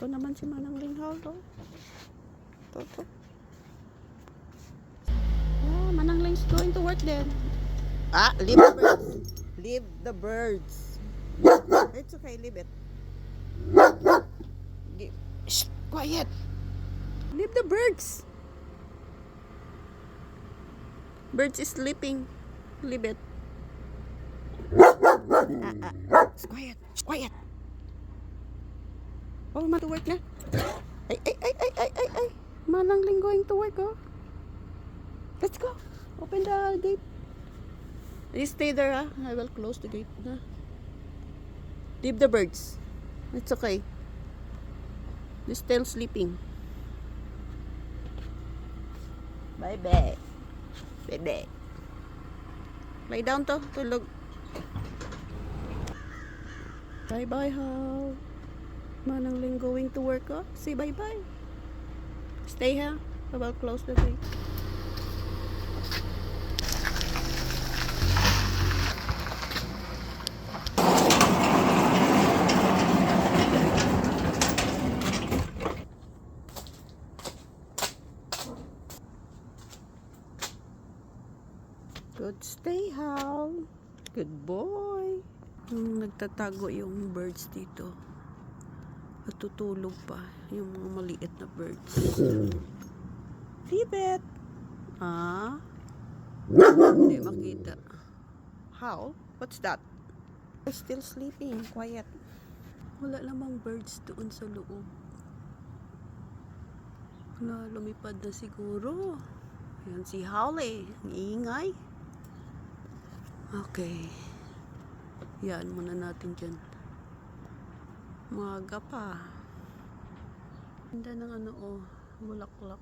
Ito naman si Manang Linghal, to. Ito. Yeah, Manang Ling's going to work then. Leave the birds. Leave the birds. It's okay, leave it. Shh, quiet. Leave the birds. Birds is sleeping. Leave it. Quiet. Quiet. Oh, to work na. Ay. Manang Ling going to work, oh. Let's go. Open the gate. You stay there, ah. I will close the gate. Leave the birds. It's okay. They're still sleeping. Bye-bye. Bye-bye. Lay down to. Tulog. Bye-bye, Hal. Manang Ling going to work, oh. Say bye-bye. Stay, ha. I will close the gate. Good stay, Hal. Good boy. Nagtatago yung birds dito. Natutulog pa yung mga maliit na birds. Leave it. Hindi makita. How? What's that? They're still sleeping. Quiet. Wala lamang birds doon sa loob. Lumipad na siguro. Ayan si Holly. Ang ingay. Okay. Yan muna natin dyan. Maga pa. Ganda ng bulaklak.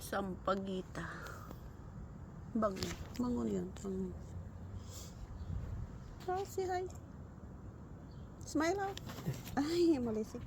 Sampagita. Bango yan. Say hi. Smile out. Ay, malisik.